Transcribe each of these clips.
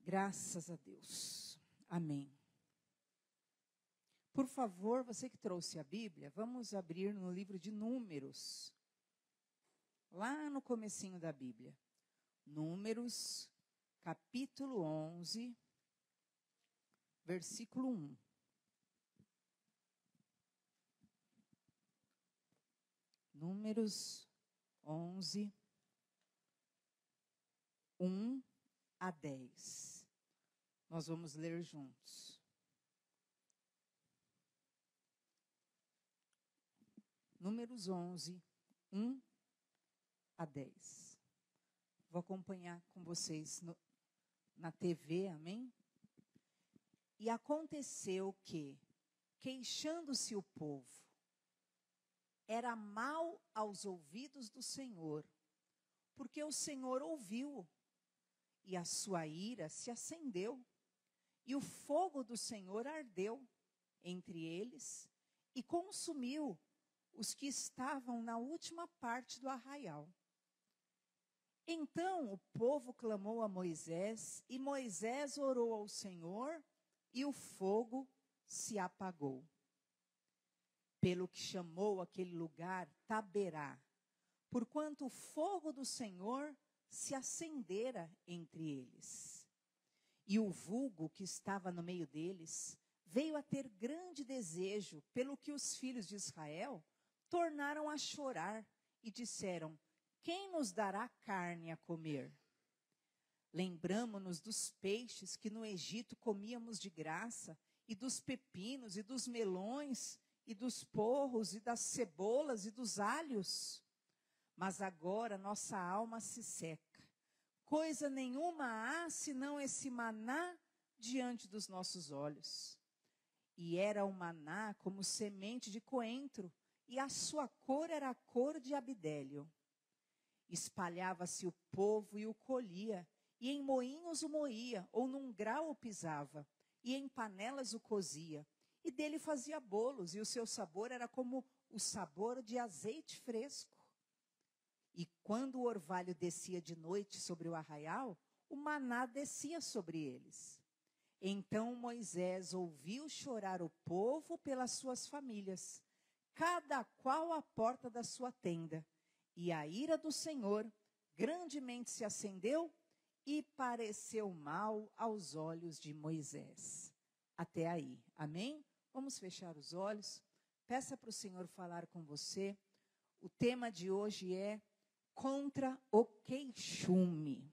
Graças a Deus. Amém. Por favor, você que trouxe a Bíblia, vamos abrir no livro de Números. Lá no comecinho da Bíblia. Números, capítulo 11, versículo 1. Números 11, 1 a 10. Nós vamos ler juntos. Números 11, 1 a 10. Vou acompanhar com vocês na TV, amém? E aconteceu que, queixando-se o povo, era mal aos ouvidos do Senhor, porque o Senhor ouviu, e a sua ira se acendeu, e o fogo do Senhor ardeu entre eles, e consumiu os que estavam na última parte do arraial. Então o povo clamou a Moisés, e Moisés orou ao Senhor, e o fogo se apagou. Pelo que chamou aquele lugar Taberá, porquanto o fogo do Senhor se acendera entre eles. E o vulgo que estava no meio deles veio a ter grande desejo, pelo que os filhos de Israel tornaram a chorar e disseram: quem nos dará carne a comer? Lembramo-nos dos peixes que no Egito comíamos de graça, e dos pepinos, e dos melões, e dos porros, e das cebolas, e dos alhos. Mas agora nossa alma se seca. Coisa nenhuma há, senão esse maná diante dos nossos olhos. E era o maná como semente de coentro, e a sua cor era a cor de abidélio. Espalhava-se o povo e o colhia, e em moinhos o moía, ou num grau o pisava, e em panelas o cozia, e dele fazia bolos, e o seu sabor era como o sabor de azeite fresco. E quando o orvalho descia de noite sobre o arraial, o maná descia sobre eles. Então Moisés ouviu chorar o povo pelas suas famílias, cada qual à porta da sua tenda. E a ira do Senhor grandemente se acendeu e pareceu mal aos olhos de Moisés. Até aí, amém? Vamos fechar os olhos. Peça para o Senhor falar com você. O tema de hoje é contra o queixume.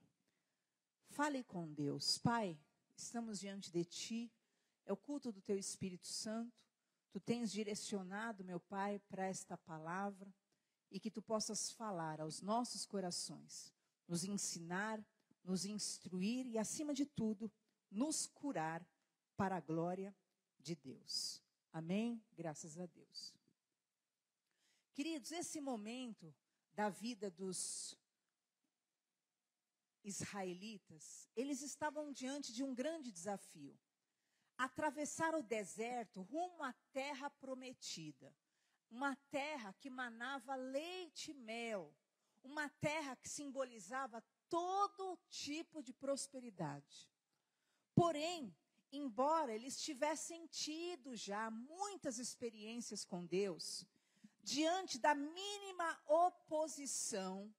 Fale com Deus. Pai, estamos diante de Ti. É o culto do Teu Espírito Santo. Tu tens direcionado, meu Pai, para esta palavra. E que Tu possas falar aos nossos corações. Nos ensinar, nos instruir e, acima de tudo, nos curar para a glória de Deus. Amém? Graças a Deus. Queridos, esse momento da vida dos israelitas, eles estavam diante de um grande desafio. Atravessar o deserto rumo à terra prometida. Uma terra que manava leite e mel. Uma terra que simbolizava todo tipo de prosperidade. Porém, embora eles tivessem tido já muitas experiências com Deus, diante da mínima oposição,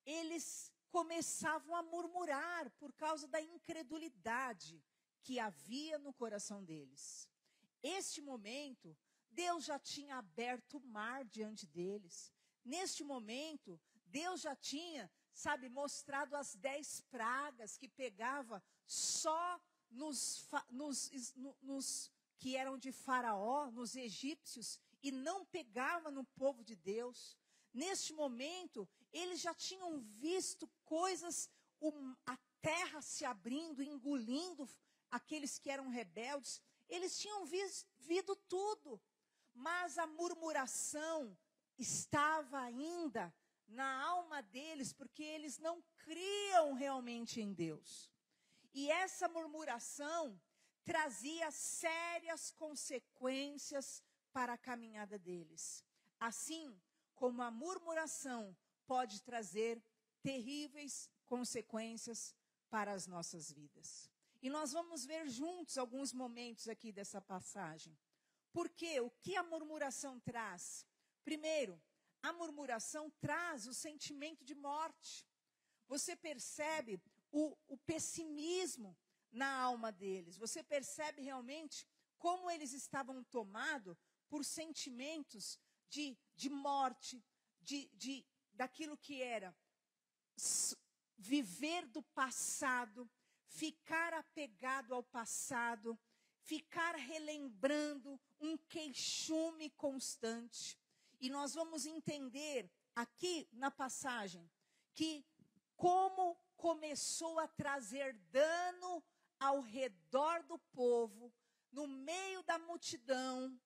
eles começavam a murmurar por causa da incredulidade que havia no coração deles. Este momento, Deus já tinha aberto o mar diante deles. Neste momento, Deus já tinha, mostrado as 10 pragas que pegava só nos que eram de Faraó, nos egípcios, e não pegava no povo de Deus. Neste momento, eles já tinham visto coisas, a terra se abrindo, engolindo aqueles que eram rebeldes. Eles tinham visto tudo, mas a murmuração estava ainda na alma deles, porque eles não criam realmente em Deus. E essa murmuração trazia sérias consequências para a caminhada deles. Assim como a murmuração pode trazer terríveis consequências para as nossas vidas. E nós vamos ver juntos alguns momentos aqui dessa passagem. Por quê? O que a murmuração traz? Primeiro, a murmuração traz o sentimento de morte. Você percebe o pessimismo na alma deles. Você percebe realmente como eles estavam tomados por sentimentos de morte, daquilo que era viver do passado, ficar apegado ao passado, ficar relembrando um queixume constante. E nós vamos entender aqui na passagem que como começou a trazer dano ao redor do povo, no meio da multidão,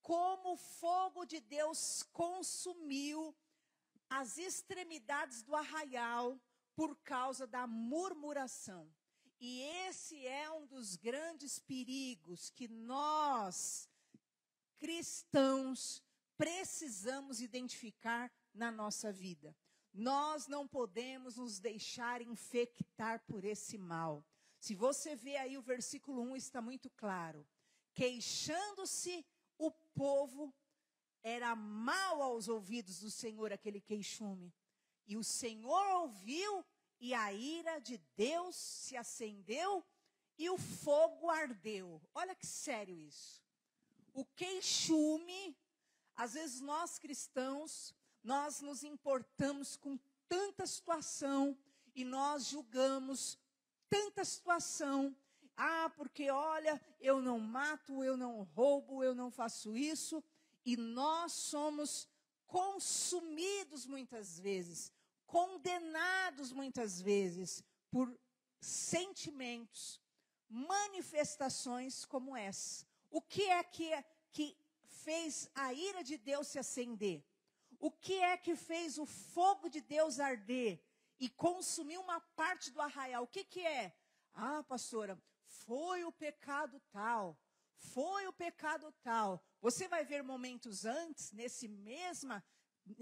como o fogo de Deus consumiu as extremidades do arraial por causa da murmuração. E esse é um dos grandes perigos que nós, cristãos, precisamos identificar na nossa vida. Nós não podemos nos deixar infectar por esse mal. Se você vê aí o versículo 1, está muito claro. Queixando-se o povo, era mal aos ouvidos do Senhor aquele queixume. E o Senhor ouviu, e a ira de Deus se acendeu, e o fogo ardeu. Olha que sério isso. O queixume, às vezes nós cristãos, nós nos importamos com tanta situação, e nós julgamos tanta situação. Ah, porque olha, eu não mato, eu não roubo, eu não faço isso. E nós somos consumidos muitas vezes, condenados muitas vezes por sentimentos, manifestações como essa. O que é que fez a ira de Deus se acender? O que é que fez o fogo de Deus arder e consumir uma parte do arraial? O que é? Ah, pastora, foi o pecado tal. Foi o pecado tal. Você vai ver momentos antes,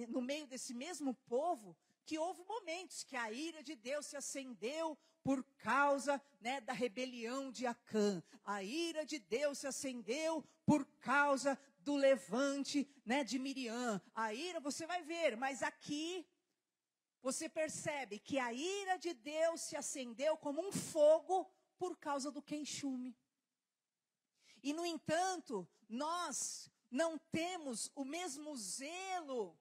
no meio desse mesmo povo, que houve momentos que a ira de Deus se acendeu por causa, da rebelião de Acã. A ira de Deus se acendeu por causa do levante, de Miriam. A ira, você vai ver, mas aqui você percebe que a ira de Deus se acendeu como um fogo por causa do queixume. E, no entanto, nós não temos o mesmo zelo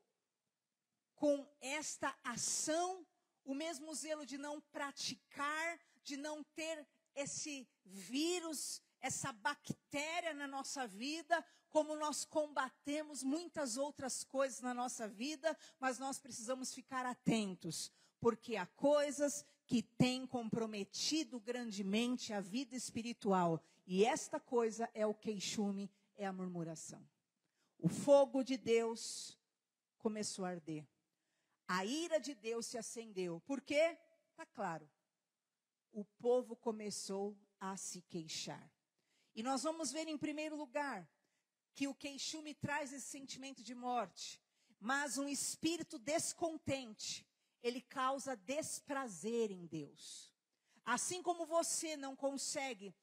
com esta ação, o mesmo zelo de não praticar, de não ter esse vírus, essa bactéria na nossa vida, como nós combatemos muitas outras coisas na nossa vida, mas nós precisamos ficar atentos, porque há coisas que têm comprometido grandemente a vida espiritual. E esta coisa é o queixume, é a murmuração. O fogo de Deus começou a arder. A ira de Deus se acendeu. Por quê? Está claro. O povo começou a se queixar. E nós vamos ver em primeiro lugar que o queixume traz esse sentimento de morte. Mas um espírito descontente, ele causa desprazer em Deus. Assim como você não consegue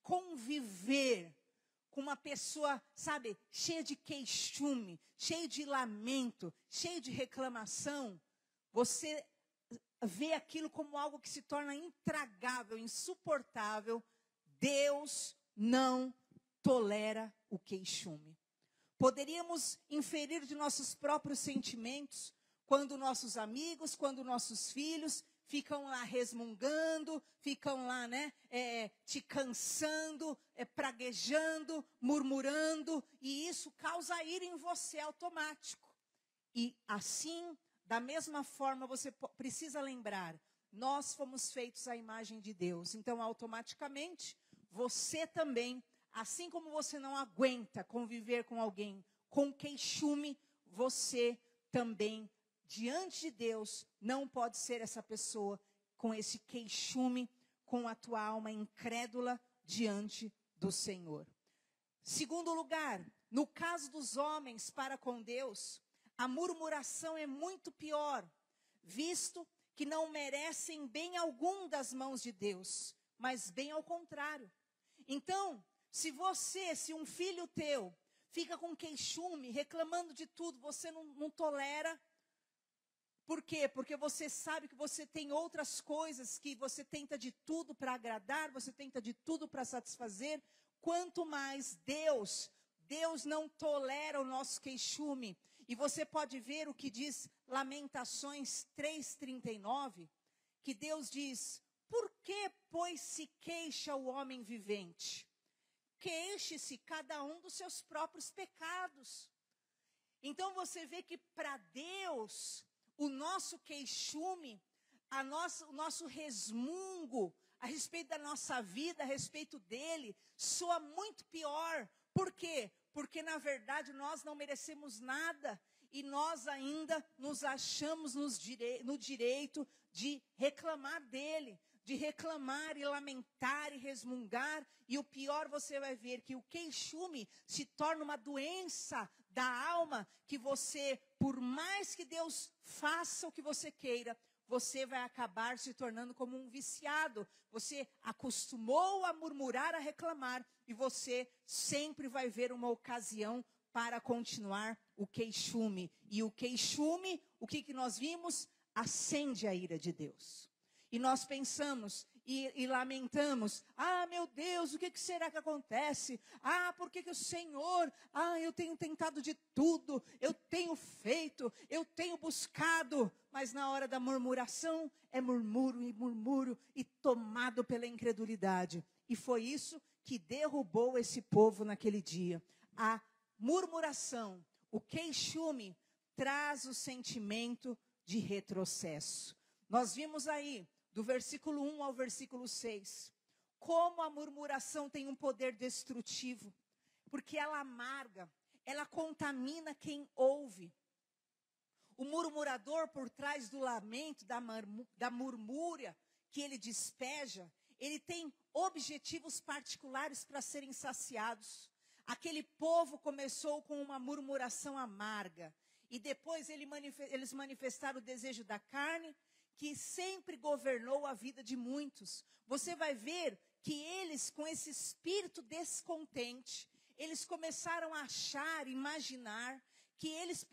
conviver com uma pessoa, cheia de queixume, cheia de lamento, cheia de reclamação, você vê aquilo como algo que se torna intragável, insuportável. Deus não tolera o queixume. Poderíamos inferir de nossos próprios sentimentos, quando nossos amigos, quando nossos filhos ficam lá resmungando, ficam lá, te cansando, praguejando, murmurando, e isso causa ira em você automático. E assim, da mesma forma, você precisa lembrar, nós fomos feitos à imagem de Deus. Então, automaticamente, você também, assim como você não aguenta conviver com alguém com queixume, você também, diante de Deus, não pode ser essa pessoa com esse queixume, com a tua alma incrédula diante do Senhor. Segundo lugar, no caso dos homens para com Deus, a murmuração é muito pior, visto que não merecem bem algum das mãos de Deus, mas bem ao contrário. Então, se um filho teu fica com queixume, reclamando de tudo, você não tolera. Por quê? Porque você sabe que você tem outras coisas, que você tenta de tudo para agradar, você tenta de tudo para satisfazer. Quanto mais Deus não tolera o nosso queixume. E você pode ver o que diz Lamentações 3:39, que Deus diz: por que, pois, se queixa o homem vivente? Queixe-se cada um dos seus próprios pecados. Então você vê que para Deus, o nosso queixume, o nosso resmungo a respeito da nossa vida, a respeito dele, soa muito pior. Por quê? Porque na verdade nós não merecemos nada e nós ainda nos achamos no direito de reclamar dele, de reclamar e lamentar e resmungar. E o pior, você vai ver que o queixume se torna uma doença da alma, que você, por mais que Deus faça o que você queira, você vai acabar se tornando como um viciado. Você acostumou a murmurar, a reclamar, e você sempre vai ver uma ocasião para continuar o queixume. E o queixume, o que nós vimos? Acende a ira de Deus. E nós pensamos e lamentamos: ah, meu Deus, o que será que acontece? Ah, por que o Senhor? Ah, eu tenho tentado de tudo, eu tenho feito, eu tenho buscado. Mas na hora da murmuração, é murmúrio e tomado pela incredulidade. E foi isso que derrubou esse povo naquele dia. A murmuração, o queixume, traz o sentimento de retrocesso. Nós vimos aí, do versículo 1 ao versículo 6, como a murmuração tem um poder destrutivo, porque ela amarga, ela contamina quem ouve. O murmurador, por trás do lamento, da murmúria que ele despeja, ele tem objetivos particulares para serem saciados. Aquele povo começou com uma murmuração amarga, e depois eles manifestaram o desejo da carne, que sempre governou a vida de muitos. Você vai ver que eles, com esse espírito descontente, eles começaram a achar, imaginar, que eles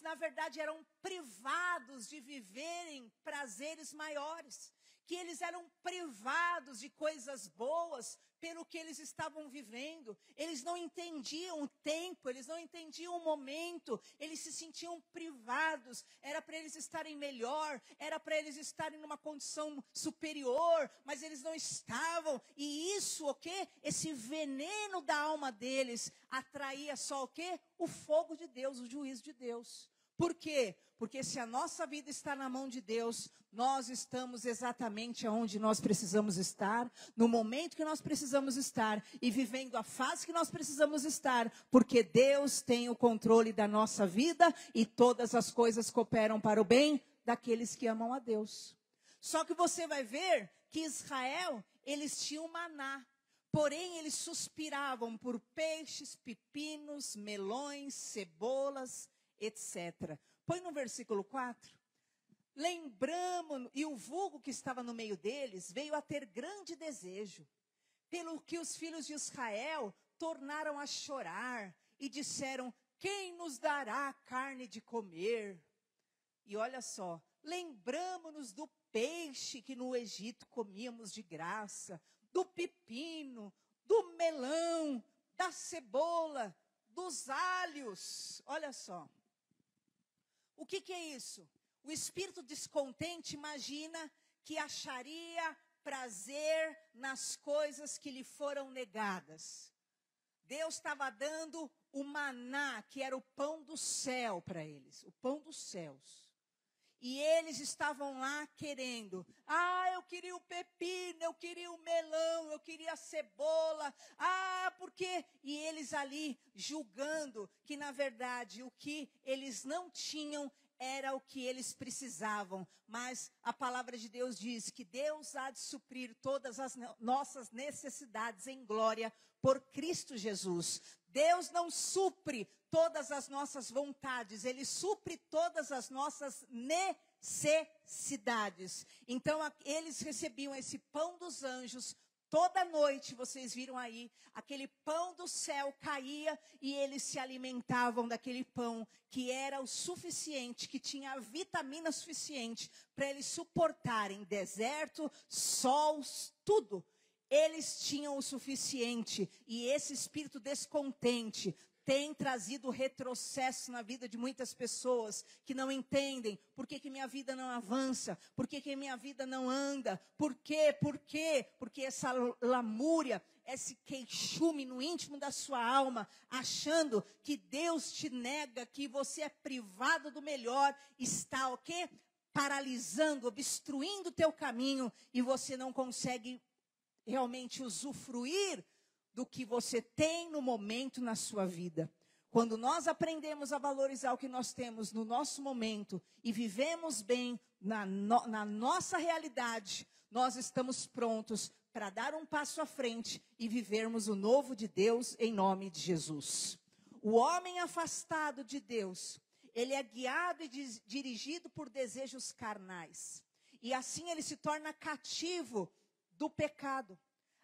na verdade eram privados de viverem prazeres maiores, que eles eram privados de coisas boas pelo que eles estavam vivendo. Eles não entendiam o tempo, eles não entendiam o momento, eles se sentiam privados. Era para eles estarem melhor, era para eles estarem numa condição superior, mas eles não estavam. E isso, o quê? Esse veneno da alma deles atraía só o quê? O fogo de Deus, o juízo de Deus. Por quê? Porque se a nossa vida está na mão de Deus, nós estamos exatamente onde nós precisamos estar, no momento que nós precisamos estar e vivendo a fase que nós precisamos estar, porque Deus tem o controle da nossa vida e todas as coisas cooperam para o bem daqueles que amam a Deus. Só que você vai ver que Israel, eles tinham maná, porém eles suspiravam por peixes, pepinos, melões, cebolas, etc. Põe no versículo 4. Lembramos, e o vulgo que estava no meio deles veio a ter grande desejo, pelo que os filhos de Israel tornaram a chorar e disseram: quem nos dará carne de comer? E olha só, lembramos-nos do peixe que no Egito comíamos de graça, do pepino, do melão, da cebola, dos alhos. Olha só. O que é isso? O espírito descontente imagina que acharia prazer nas coisas que lhe foram negadas. Deus estava dando o maná, que era o pão do céu para eles, o pão dos céus. E eles estavam lá querendo: eu queria o pepino, eu queria o melão, eu queria a cebola, porque... E eles ali julgando que na verdade o que eles não tinham era o que eles precisavam. Mas a palavra de Deus diz que Deus há de suprir todas as nossas necessidades em glória por Cristo Jesus. Deus não supre todas as nossas vontades, Ele supre todas as nossas necessidades. necessidades. Então, eles recebiam esse pão dos anjos. Toda noite, vocês viram aí, aquele pão do céu caía e eles se alimentavam daquele pão, que era o suficiente, que tinha a vitamina suficiente para eles suportarem deserto, sol, tudo. Eles tinham o suficiente, e esse espírito descontente tem trazido retrocesso na vida de muitas pessoas que não entendem por que minha vida não avança, por que minha vida não anda, por quê? Porque essa lamúria, esse queixume no íntimo da sua alma, achando que Deus te nega, que você é privado do melhor, está o quê? Paralisando, obstruindo o teu caminho, e você não consegue realmente usufruir do que você tem no momento na sua vida. Quando nós aprendemos a valorizar o que nós temos no nosso momento e vivemos bem na nossa realidade, nós estamos prontos para dar um passo à frente e vivermos o novo de Deus em nome de Jesus. O homem afastado de Deus, ele é guiado e dirigido por desejos carnais. E assim ele se torna cativo do pecado.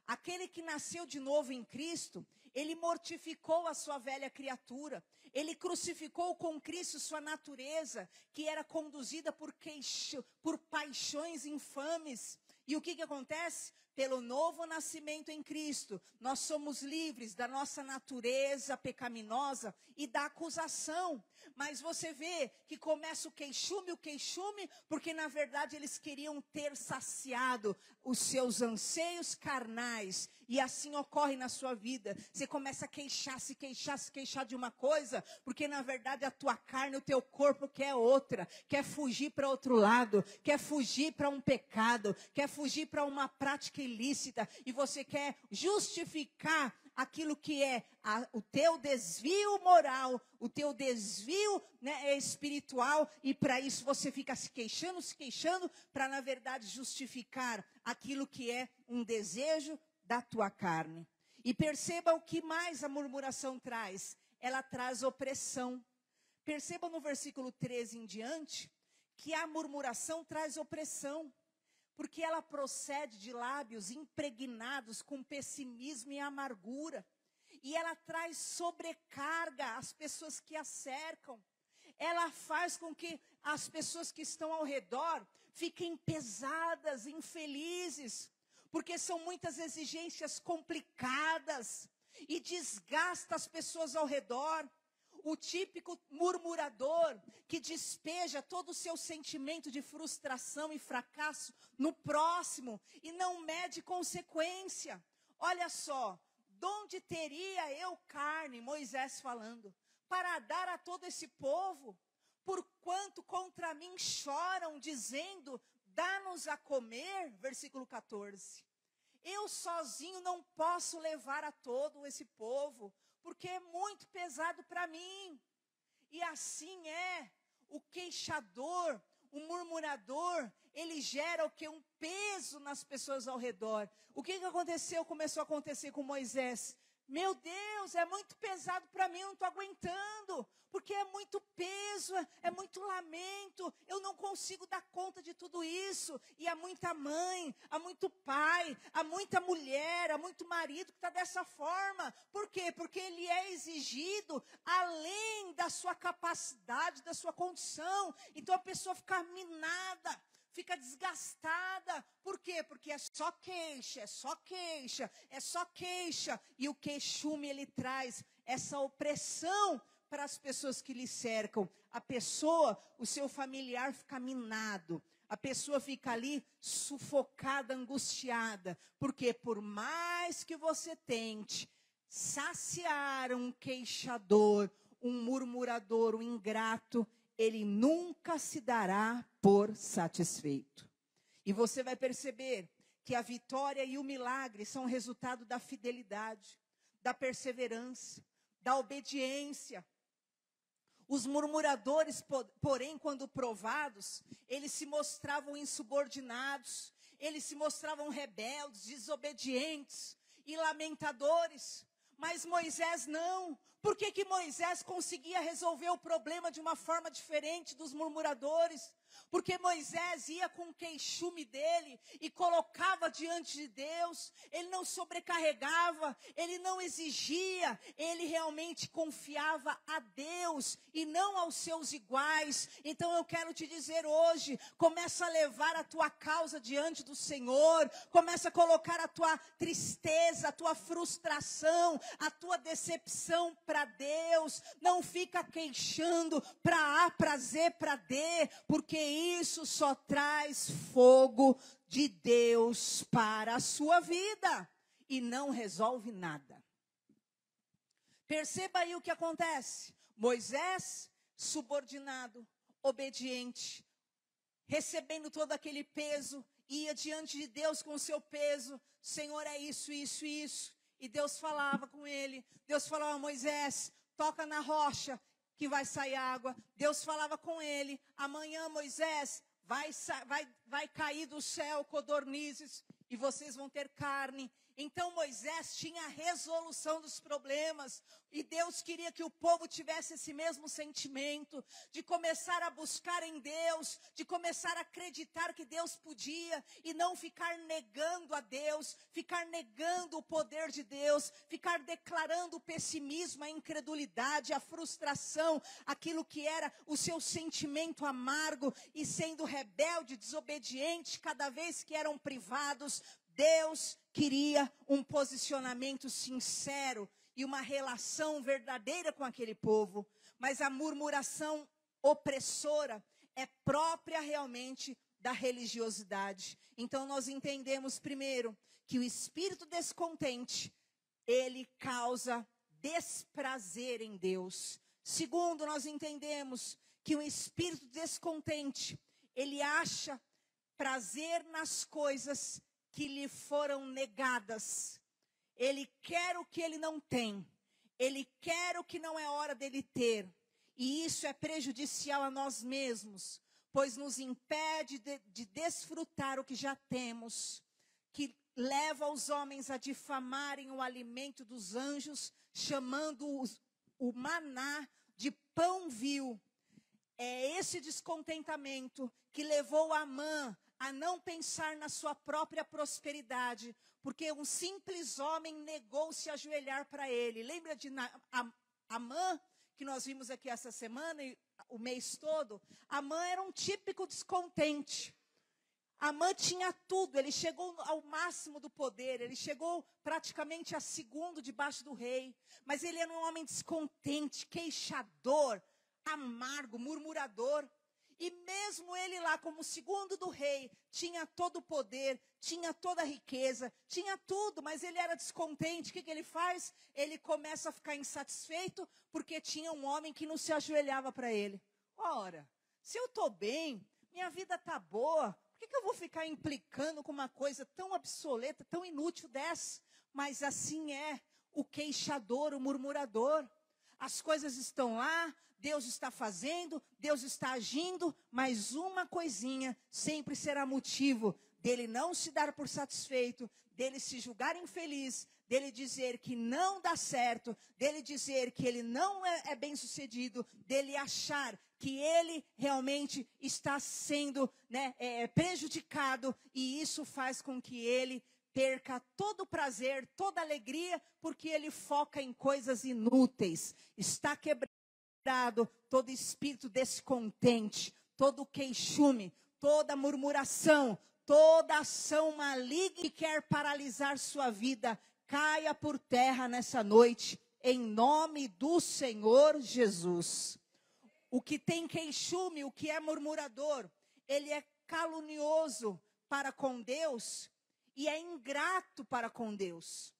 Aquele que nasceu de novo em Cristo, ele mortificou a sua velha criatura. Ele crucificou com Cristo sua natureza, que era conduzida por paixões infames. E o que acontece? Pelo novo nascimento em Cristo, nós somos livres da nossa natureza pecaminosa e da acusação. Mas você vê que começa o queixume, porque na verdade eles queriam ter saciado os seus anseios carnais. E assim ocorre na sua vida. Você começa a se queixar de uma coisa, porque na verdade a tua carne, o teu corpo quer outra. Quer fugir para outro lado, quer fugir para um pecado, quer fugir para uma prática ilícita. E você quer justificar aquilo que é o teu desvio moral, o teu desvio, né, espiritual, e para isso você fica se queixando, para na verdade justificar aquilo que é um desejo da tua carne. E perceba o que mais a murmuração traz. Ela traz opressão. Perceba no versículo 13 em diante, que a murmuração traz opressão. Porque ela procede de lábios impregnados com pessimismo e amargura. E ela traz sobrecarga às pessoas que a cercam. Ela faz com que as pessoas que estão ao redor fiquem pesadas, infelizes. Porque são muitas exigências complicadas e desgasta as pessoas ao redor. O típico murmurador que despeja todo o seu sentimento de frustração e fracasso no próximo e não mede consequência. Olha só, donde teria eu carne, Moisés falando, para dar a todo esse povo? Porquanto contra mim choram, dizendo, dá-nos a comer, versículo 14. Eu sozinho não posso levar a todo esse povo, porque é muito pesado para mim. E assim é, o queixador, o murmurador, ele gera o quê? Um peso nas pessoas ao redor. O que aconteceu? Começou a acontecer com Moisés. Meu Deus, é muito pesado para mim, eu não estou aguentando, porque é muito peso, é muito lamento, eu não consigo dar conta de tudo isso. E há muita mãe, há muito pai, há muita mulher, há muito marido que está dessa forma. Por quê? Porque ele é exigido além da sua capacidade, da sua condição. Então a pessoa fica minada, fica desgastada. Por quê? Porque é só queixa, é só queixa, é só queixa. E o queixume, ele traz essa opressão para as pessoas que lhe cercam. A pessoa, o seu familiar fica minado. A pessoa fica ali sufocada, angustiada. Porque por mais que você tente saciar um queixador, um murmurador, um ingrato, ele nunca se dará por satisfeito. E você vai perceber que a vitória e o milagre são resultado da fidelidade, da perseverança, da obediência. Os murmuradores, porém, quando provados, eles se mostravam insubordinados, eles se mostravam rebeldes, desobedientes e lamentadores. Mas Moisés não. Por que Moisés conseguia resolver o problema de uma forma diferente dos murmuradores? Porque Moisés ia com o queixume dele e colocava diante de Deus. Ele não sobrecarregava, ele não exigia, ele realmente confiava a Deus e não aos seus iguais. Então eu quero te dizer hoje, começa a levar a tua causa diante do Senhor, começa a colocar a tua tristeza, a tua frustração, a tua decepção para Deus. Não fica queixando para A, para Z, para D, porque isso só traz fogo de Deus para a sua vida e não resolve nada. Perceba aí o que acontece. Moisés, subordinado, obediente, recebendo todo aquele peso, ia diante de Deus com o seu peso. Senhor, é isso, isso, isso. E Deus falava com ele. Deus falava: Moisés, toca na rocha que vai sair água. Deus falava com ele: amanhã, Moisés, vai cair do céu codornizes e vocês vão ter carne. Então Moisés tinha a resolução dos problemas. E Deus queria que o povo tivesse esse mesmo sentimento, de começar a buscar em Deus, de começar a acreditar que Deus podia, e não ficar negando a Deus, ficar negando o poder de Deus, ficar declarando o pessimismo, a incredulidade, a frustração, aquilo que era o seu sentimento amargo, e sendo rebelde, desobediente, cada vez que eram privados. Deus queria um posicionamento sincero e uma relação verdadeira com aquele povo. Mas a murmuração opressora é própria realmente da religiosidade. Então nós entendemos primeiro que o espírito descontente, ele causa desprazer em Deus. Segundo, nós entendemos que o espírito descontente, ele acha prazer nas coisas que lhe foram negadas. Ele quer o que ele não tem. Ele quer o que não é hora dele ter. E isso é prejudicial a nós mesmos, pois nos impede de desfrutar o que já temos, que leva os homens a difamarem o alimento dos anjos, chamando o maná de pão vil. É esse descontentamento que levou Amã a não pensar na sua própria prosperidade, porque um simples homem negou-se a ajoelhar para ele. Lembra de Amã, que nós vimos aqui essa semana e o mês todo? Amã era um típico descontente. Amã tinha tudo, ele chegou ao máximo do poder, ele chegou praticamente a segundo debaixo do rei, mas ele era um homem descontente, queixador, amargo, murmurador. E mesmo ele lá, como segundo do rei, tinha todo o poder, tinha toda a riqueza, tinha tudo, mas ele era descontente. O que ele faz? Ele começa a ficar insatisfeito, porque tinha um homem que não se ajoelhava para ele. Ora, se eu estou bem, minha vida está boa, por que eu vou ficar implicando com uma coisa tão obsoleta, tão inútil dessa? Mas assim é o queixador, o murmurador. As coisas estão lá, Deus está fazendo, Deus está agindo, mas uma coisinha sempre será motivo dele não se dar por satisfeito, dele se julgar infeliz, dele dizer que não dá certo, dele dizer que ele não é bem-sucedido, dele achar que ele realmente está sendo prejudicado, e isso faz com que ele perca todo o prazer, toda a alegria, porque ele foca em coisas inúteis. Está quebrado todo espírito descontente, todo queixume, toda murmuração, toda ação maligna que quer paralisar sua vida, caia por terra nessa noite, em nome do Senhor Jesus. O que tem queixume, o que é murmurador, ele é calunioso para com Deus e é ingrato para com Deus.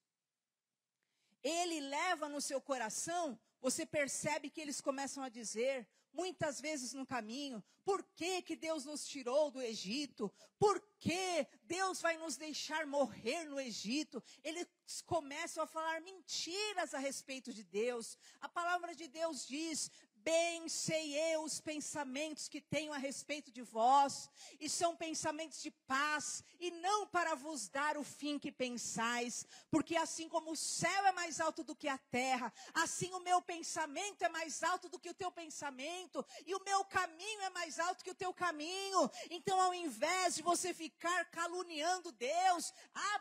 Ele leva no seu coração, você percebe que eles começam a dizer, muitas vezes no caminho, por que Deus nos tirou do Egito? Por que Deus vai nos deixar morrer no Egito? Eles começam a falar mentiras a respeito de Deus. A palavra de Deus diz, Bem sei eu os pensamentos que tenho a respeito de vós, e são pensamentos de paz, e não para vos dar o fim que pensais, porque assim como o céu é mais alto do que a terra, assim o meu pensamento é mais alto do que o teu pensamento, e o meu caminho é mais alto que o teu caminho. Então, ao invés de você ficar caluniando Deus,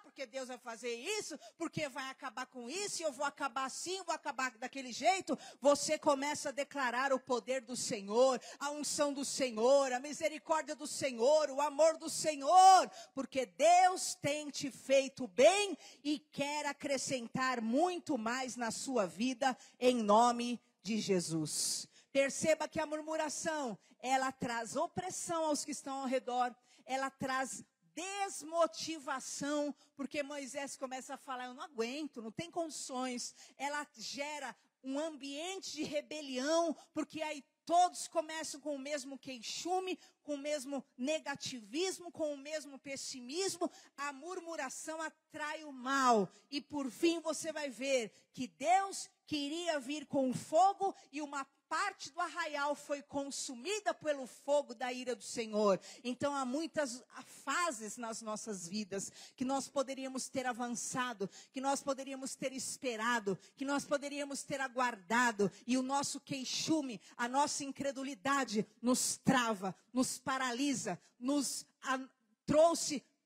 porque Deus vai fazer isso, porque vai acabar com isso, e eu vou acabar assim, vou acabar daquele jeito, você começa a declarar o poder do Senhor, a unção do Senhor, a misericórdia do Senhor, o amor do Senhor, porque Deus tem te feito bem e quer acrescentar muito mais na sua vida, em nome de Jesus. Perceba que a murmuração, ela traz opressão aos que estão ao redor, ela traz desmotivação, porque Moisés começa a falar, eu não aguento, não tem condições, ela gera um ambiente de rebelião, porque aí todos começam com o mesmo queixume, com o mesmo negativismo, com o mesmo pessimismo. A murmuração atrai o mal. E por fim você vai ver que Deus queria vir com fogo e uma parte do arraial foi consumida pelo fogo da ira do Senhor. Então há muitas fases nas nossas vidas que nós poderíamos ter avançado, que nós poderíamos ter esperado, que nós poderíamos ter aguardado, e o nosso queixume, a nossa incredulidade nos trava, nos paralisa,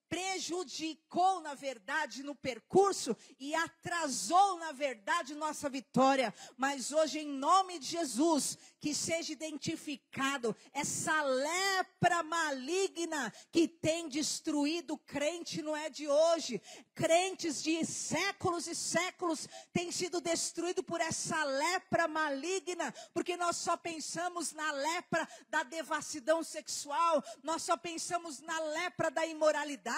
prejudicou, na verdade, no percurso e atrasou, na verdade, nossa vitória. Mas hoje, em nome de Jesus, que seja identificado essa lepra maligna que tem destruído o crente, não é de hoje. Crentes de séculos e séculos têm sido destruídos por essa lepra maligna, porque nós só pensamos na lepra da devassidão sexual, nós só pensamos na lepra da imoralidade,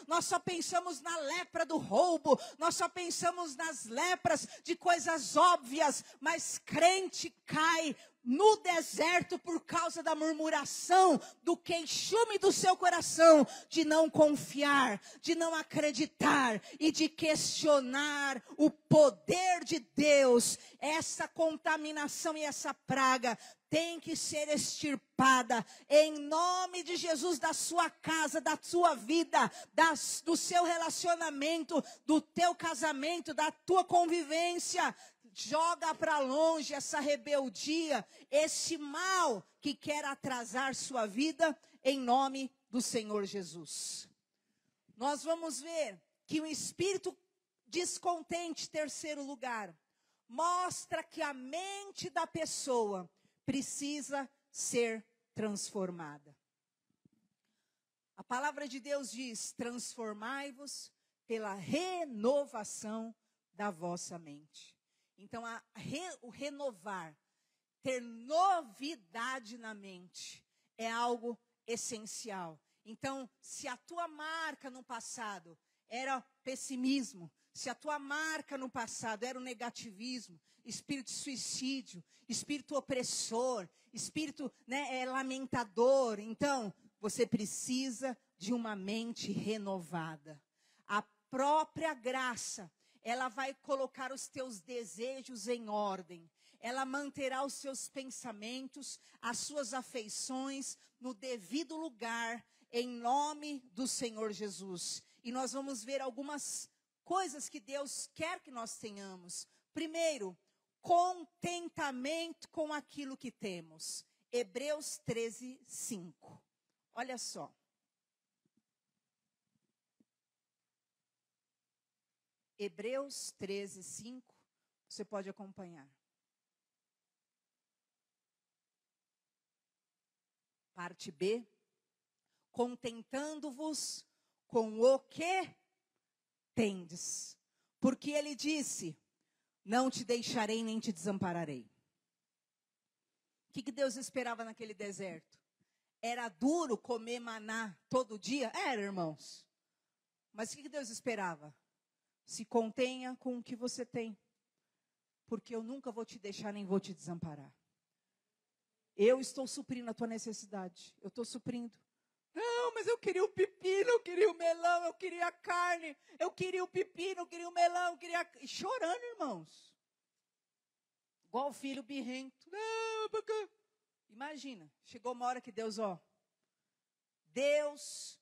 nós só pensamos na lepra do roubo, nós só pensamos nas lepras de coisas óbvias, mas crente cai no deserto por causa da murmuração, do queixume do seu coração, de não confiar, de não acreditar e de questionar o poder de Deus. Essa contaminação e essa praga tem que ser extirpada em nome de Jesus, da sua casa, da sua vida, do seu relacionamento, do teu casamento, da tua convivência. Joga para longe essa rebeldia, esse mal que quer atrasar sua vida, em nome do Senhor Jesus. Nós vamos ver que o espírito descontente, terceiro lugar, mostra que a mente da pessoa precisa ser transformada. A palavra de Deus diz: transformai-vos pela renovação da vossa mente. Então, o renovar, ter novidade na mente, é algo essencial. Então, se a tua marca no passado era pessimismo, se a tua marca no passado era o negativismo, espírito de suicídio, espírito opressor, espírito lamentador, então, você precisa de uma mente renovada. A própria graça, ela vai colocar os teus desejos em ordem. Ela manterá os seus pensamentos, as suas afeições no devido lugar, em nome do Senhor Jesus. E nós vamos ver algumas coisas que Deus quer que nós tenhamos. Primeiro, contentamento com aquilo que temos. Hebreus 13, 5. Olha só. Hebreus 13, 5, você pode acompanhar. Parte B. Contentando-vos com o que tendes. Porque ele disse, não te deixarei nem te desampararei. O que Deus esperava naquele deserto? Era duro comer maná todo dia? Era, irmãos. Mas o que Deus esperava? Se contenha com o que você tem, porque eu nunca vou te deixar nem vou te desamparar. Eu estou suprindo a tua necessidade, eu estou suprindo. Não, mas eu queria o pepino, eu queria o melão, eu queria a carne, eu queria o pepino, eu queria o melão, eu queria... E chorando, irmãos. Igual o filho birrento. Não, porque... Imagina, chegou uma hora que Deus, Deus,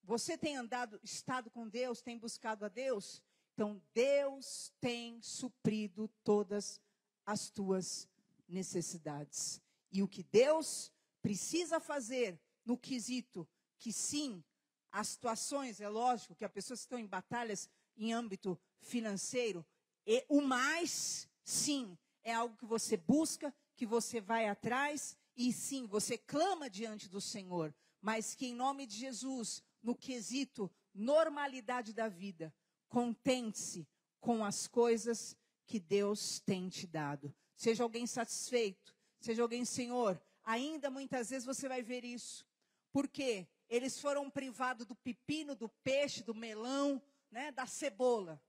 você tem estado com Deus, tem buscado a Deus? Então, Deus tem suprido todas as tuas necessidades. E o que Deus precisa fazer no quesito que sim, as situações, é lógico que as pessoas estão em batalhas em âmbito financeiro, e o mais, sim, é algo que você busca, que você vai atrás, e sim, você clama diante do Senhor, mas que em nome de Jesus, no quesito normalidade da vida, contente-se com as coisas que Deus tem te dado. Seja alguém satisfeito, seja alguém, Senhor, ainda muitas vezes você vai ver isso. Por quê? Eles foram privados do pepino, do peixe, do melão, né, da cebola.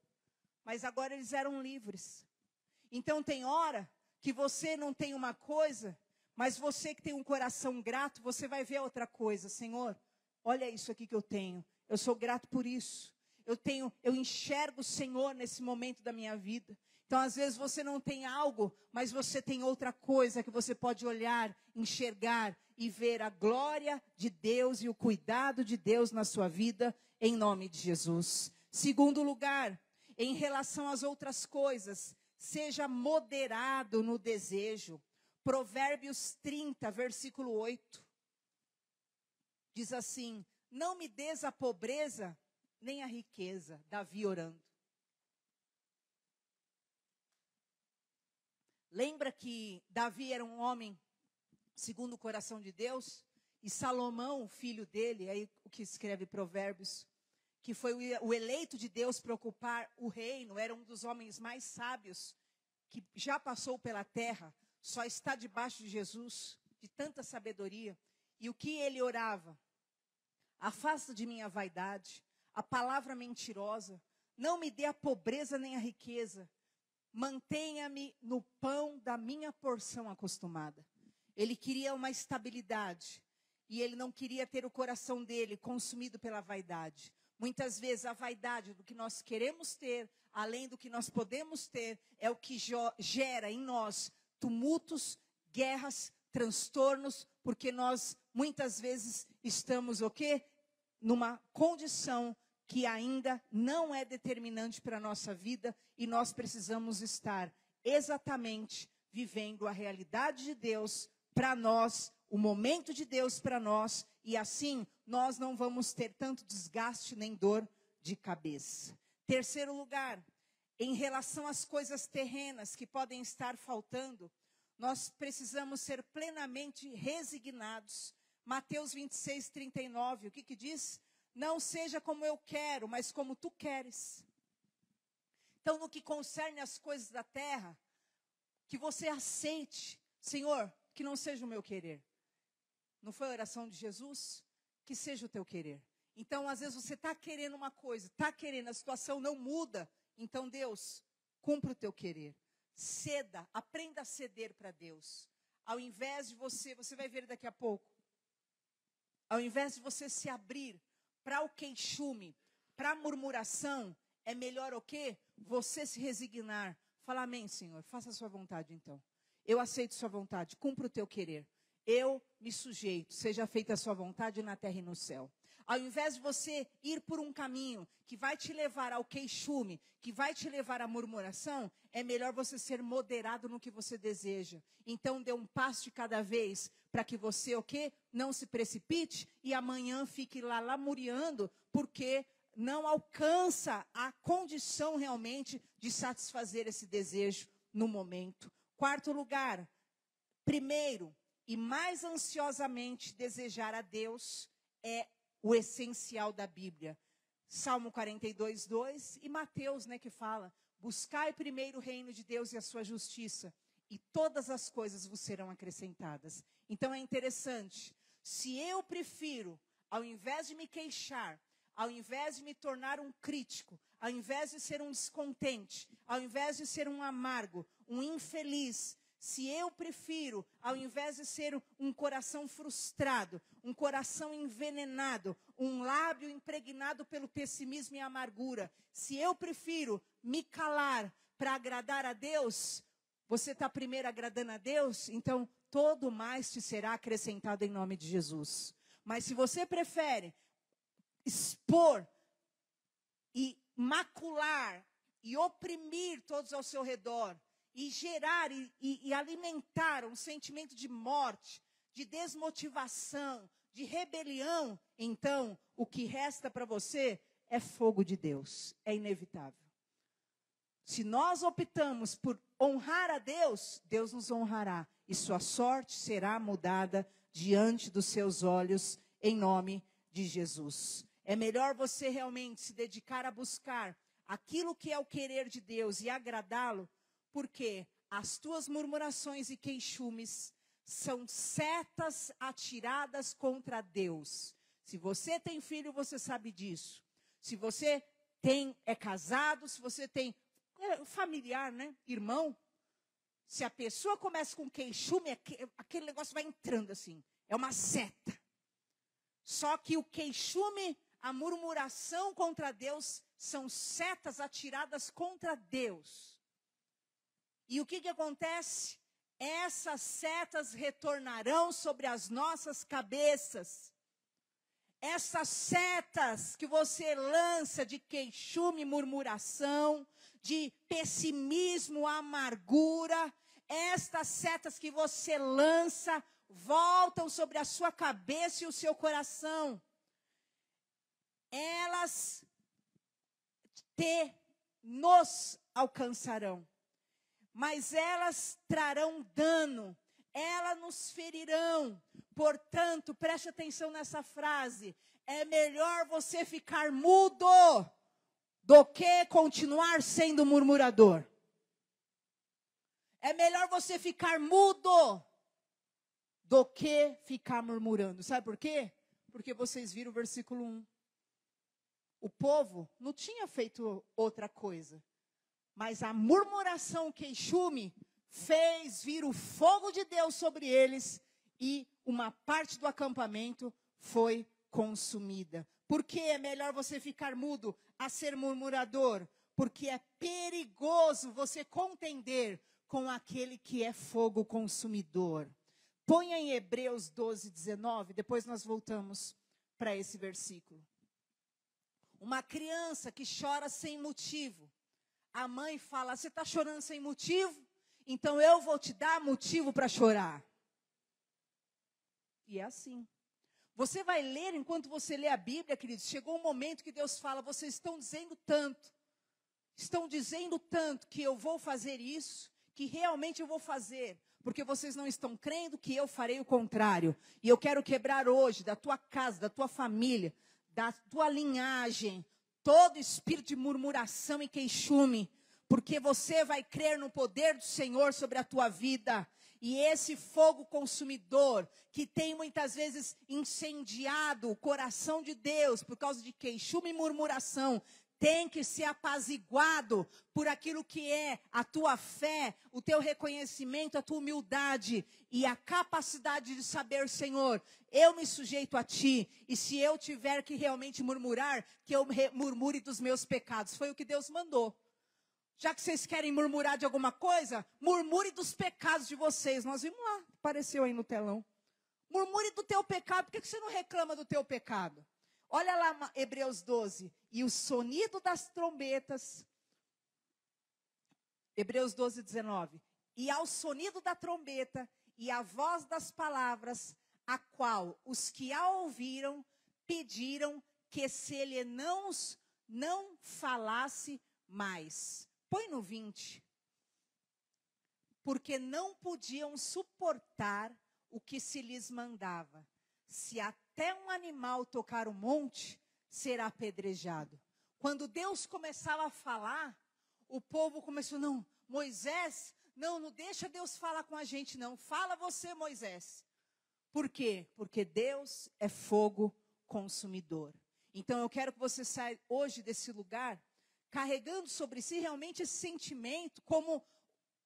Mas agora eles eram livres. Então tem hora que você não tem uma coisa, mas você que tem um coração grato, você vai ver outra coisa. Senhor, olha isso aqui que eu tenho. Eu sou grato por isso. Eu enxergo o Senhor nesse momento da minha vida. Então, às vezes, você não tem algo, mas você tem outra coisa que você pode olhar, enxergar e ver a glória de Deus e o cuidado de Deus na sua vida, em nome de Jesus. Segundo lugar, em relação às outras coisas, seja moderado no desejo. Provérbios 30, versículo 8. Diz assim: não me des a pobreza, nem a riqueza. Davi orando. Lembra que Davi era um homem segundo o coração de Deus? E Salomão, o filho dele, aí o que escreve Provérbios, que foi o eleito de Deus para ocupar o reino, era um dos homens mais sábios que já passou pela terra, só está debaixo de Jesus, de tanta sabedoria. E o que ele orava? Afasta de mim a vaidade, a palavra mentirosa, não me dê a pobreza nem a riqueza, mantenha-me no pão da minha porção acostumada. Ele queria uma estabilidade, e ele não queria ter o coração dele consumido pela vaidade. Muitas vezes a vaidade do que nós queremos ter, além do que nós podemos ter, é o que gera em nós tumultos, guerras, transtornos, porque nós muitas vezes estamos o quê? Numa condição que ainda não é determinante para a nossa vida, e nós precisamos estar exatamente vivendo a realidade de Deus para nós, o momento de Deus para nós, e assim nós não vamos ter tanto desgaste nem dor de cabeça. Terceiro lugar, em relação às coisas terrenas que podem estar faltando, nós precisamos ser plenamente resignados. Mateus 26, 39, o que diz? Não seja como eu quero, mas como tu queres. Então, no que concerne as coisas da terra, que você aceite, Senhor, que não seja o meu querer. Não foi a oração de Jesus? Que seja o teu querer. Então, às vezes você está querendo uma coisa, está querendo, a situação não muda. Então, Deus, cumpra o teu querer. Ceda, aprenda a ceder para Deus. Ao invés de você vai ver daqui a pouco, ao invés de você se abrir para o queixume, para a murmuração, é melhor o quê? Você se resignar. Falar, amém, Senhor, faça a sua vontade então. Eu aceito sua vontade, cumpra o teu querer. Eu me sujeito, seja feita a sua vontade na terra e no céu. Ao invés de você ir por um caminho que vai te levar ao queixume, que vai te levar à murmuração, é melhor você ser moderado no que você deseja. Então dê um passo de cada vez, para que você, o quê? Não se precipite e amanhã fique lá lamuriando, porque não alcança a condição realmente de satisfazer esse desejo no momento. Quarto lugar, primeiro e mais ansiosamente desejar a Deus é o essencial da Bíblia. Salmo 42, 2 e Mateus, que fala: buscai primeiro o reino de Deus e a sua justiça, e todas as coisas vos serão acrescentadas. Então é interessante, se eu prefiro, ao invés de me queixar, ao invés de me tornar um crítico, ao invés de ser um descontente, ao invés de ser um amargo, um infeliz, se eu prefiro, ao invés de ser um coração frustrado, um coração envenenado, um lábio impregnado pelo pessimismo e amargura, se eu prefiro me calar para agradar a Deus, Você está primeiro agradando a Deus? Então, todo mais te será acrescentado em nome de Jesus. Mas se você prefere expor e macular e oprimir todos ao seu redor, e gerar e alimentar um sentimento de morte, de desmotivação, de rebelião, então o que resta para você é fogo de Deus, é inevitável. Se nós optamos por honrar a Deus, Deus nos honrará, e sua sorte será mudada diante dos seus olhos, em nome de Jesus. É melhor você realmente se dedicar a buscar aquilo que é o querer de Deus e agradá-lo, porque as tuas murmurações e queixumes são setas atiradas contra Deus. Se você tem filho, você sabe disso. Se você é casado, se você tem familiar, né? Irmão, se a pessoa começa com queixume, aquele negócio vai entrando assim. É uma seta. Só que o queixume, a murmuração contra Deus, são setas atiradas contra Deus. E o que acontece? Essas setas retornarão sobre as nossas cabeças. Essas setas que você lança de queixume, murmuração, de pessimismo, amargura, estas setas que você lança voltam sobre a sua cabeça e o seu coração. Elas nos alcançarão, mas elas trarão dano, elas nos ferirão. Portanto, preste atenção nessa frase: é melhor você ficar mudo do que continuar sendo murmurador. É melhor você ficar mudo do que ficar murmurando. Sabe por quê? Porque vocês viram o versículo 1. O povo não tinha feito outra coisa, mas a murmuração, o queixume, fez vir o fogo de Deus sobre eles e uma parte do acampamento foi consumida. Por que é melhor você ficar mudo a ser murmurador? Porque é perigoso você contender com aquele que é fogo consumidor. Ponha em Hebreus 12, 19, depois nós voltamos para esse versículo. Uma criança que chora sem motivo. A mãe fala: você está chorando sem motivo? Então eu vou te dar motivo para chorar. E é assim. Você vai ler, enquanto você lê a Bíblia, queridos, chegou um momento que Deus fala: vocês estão dizendo tanto que eu vou fazer isso, que realmente eu vou fazer, porque vocês não estão crendo que eu farei o contrário. E eu quero quebrar hoje, da tua casa, da tua família, da tua linhagem, todo espírito de murmuração e queixume, porque você vai crer no poder do Senhor sobre a tua vida. E esse fogo consumidor, que tem muitas vezes incendiado o coração de Deus, por causa de queixume e murmuração, tem que ser apaziguado por aquilo que é a tua fé, o teu reconhecimento, a tua humildade e a capacidade de saber: Senhor, eu me sujeito a Ti, e se eu tiver que realmente murmurar, que eu murmure dos meus pecados. Foi o que Deus mandou. Já que vocês querem murmurar de alguma coisa, murmure dos pecados de vocês. Nós vimos lá, apareceu aí no telão. Murmure do teu pecado. Por que você não reclama do teu pecado? Olha lá Hebreus 12. E o sonido das trombetas. Hebreus 12, 19. E ao sonido da trombeta e à voz das palavras, a qual os que a ouviram pediram que se ele não falasse mais. Põe no 20. Porque não podiam suportar o que se lhes mandava. Se até um animal tocar o monte, será apedrejado. Quando Deus começava a falar, o povo começou: não, Moisés, não deixa Deus falar com a gente não. Fala você, Moisés. Por quê? Porque Deus é fogo consumidor. Então eu quero que você saia hoje desse lugar carregando sobre si realmente esse sentimento,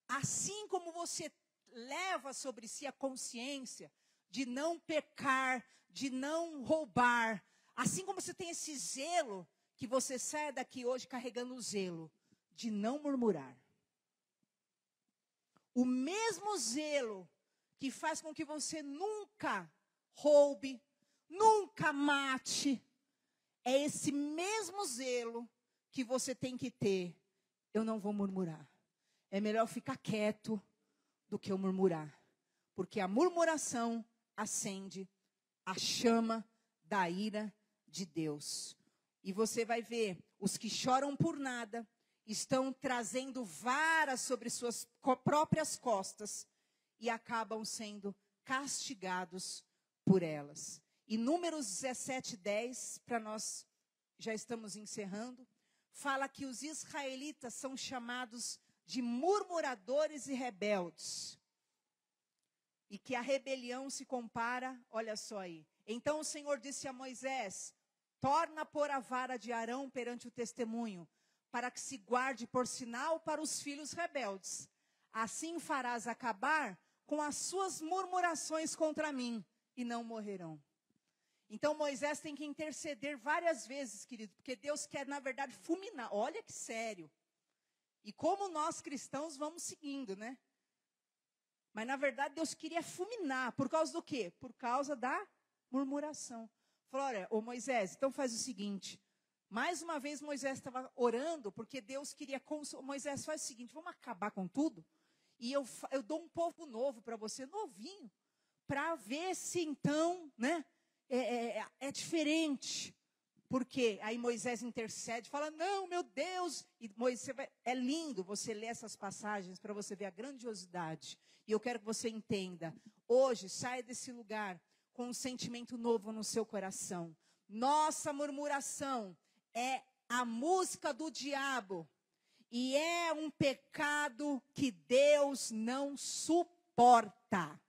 assim como você leva sobre si a consciência de não pecar, de não roubar, assim como você tem esse zelo, que você saia daqui hoje carregando o zelo de não murmurar. O mesmo zelo que faz com que você nunca roube, nunca mate, é esse mesmo zelo que você tem que ter. Eu não vou murmurar. É melhor ficar quieto do que eu murmurar. Porque a murmuração acende a chama da ira de Deus. E você vai ver, os que choram por nada estão trazendo varas sobre suas próprias costas e acabam sendo castigados por elas. E Números 17:10, para nós já estamos encerrando, fala que os israelitas são chamados de murmuradores e rebeldes. E que a rebelião se compara, olha só aí. Então o Senhor disse a Moisés: torna a pôr a vara de Arão perante o testemunho, para que se guarde por sinal para os filhos rebeldes. Assim farás acabar com as suas murmurações contra mim, e não morrerão. Então Moisés tem que interceder várias vezes, querido, porque Deus quer, na verdade, fulminar. Olha que sério. E como nós cristãos vamos seguindo, né? Mas, na verdade, Deus queria fulminar. Por causa do quê? Por causa da murmuração. Falou, olha, ô Moisés, então faz o seguinte. Mais uma vez Moisés estava orando, porque Deus queria... Moisés, faz o seguinte, vamos acabar com tudo? E eu dou um povo novo para você, novinho, para ver se então, né, é diferente. Porque aí Moisés intercede, fala, não, meu Deus. E Moisés, é lindo você ler essas passagens para você ver a grandiosidade. E eu quero que você entenda, hoje, saia desse lugar com um sentimento novo no seu coração. Nossa murmuração é a música do diabo. E é um pecado que Deus não suporta.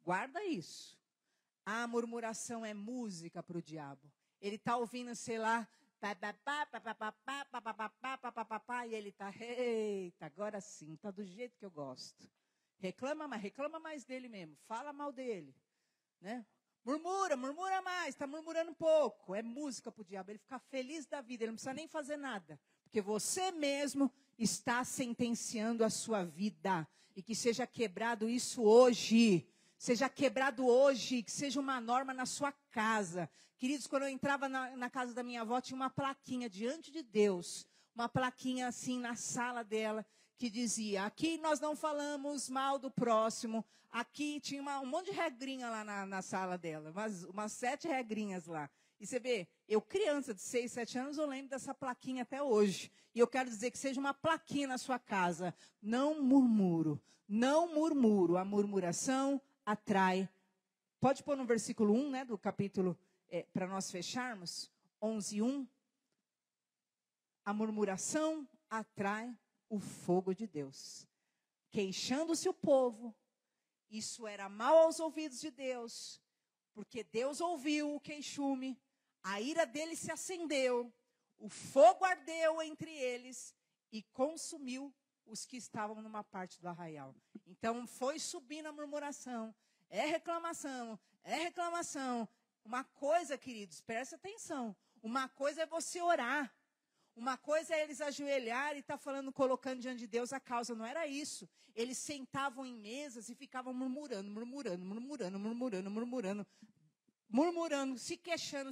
Guarda isso. A murmuração é música para o diabo. Ele está ouvindo, sei lá, e ele está, eita, agora sim, está do jeito que eu gosto. Reclama mais dele mesmo, fala mal dele, né? Murmura mais, está murmurando pouco. É música para o diabo, ele fica feliz da vida, ele não precisa nem fazer nada. Porque você mesmo está sentenciando a sua vida. E que seja quebrado isso hoje. Seja quebrado hoje, que seja uma norma na sua casa. Queridos, quando eu entrava na casa da minha avó, tinha uma plaquinha diante de Deus. Uma plaquinha assim na sala dela, que dizia, aqui nós não falamos mal do próximo. Aqui tinha um monte de regrinha lá na sala dela, umas 7 regrinhas lá. E você vê, eu criança de 6, 7 anos, eu lembro dessa plaquinha até hoje. E eu quero dizer que seja uma plaquinha na sua casa. Não murmuro, não murmuro. A murmuração atrai. Pode pôr no versículo 1, né, do capítulo, para nós fecharmos, 11:1. A murmuração atrai o fogo de Deus. Queixando-se o povo, isso era mal aos ouvidos de Deus, porque Deus ouviu o queixume, a ira dele se acendeu, o fogo ardeu entre eles e consumiu os que estavam numa parte do arraial. Então foi subindo a murmuração, é reclamação. Uma coisa, queridos, preste atenção, uma coisa é você orar. Uma coisa é eles ajoelhar e estar falando, colocando diante de Deus a causa. Não era isso. Eles sentavam em mesas e ficavam murmurando, se queixando.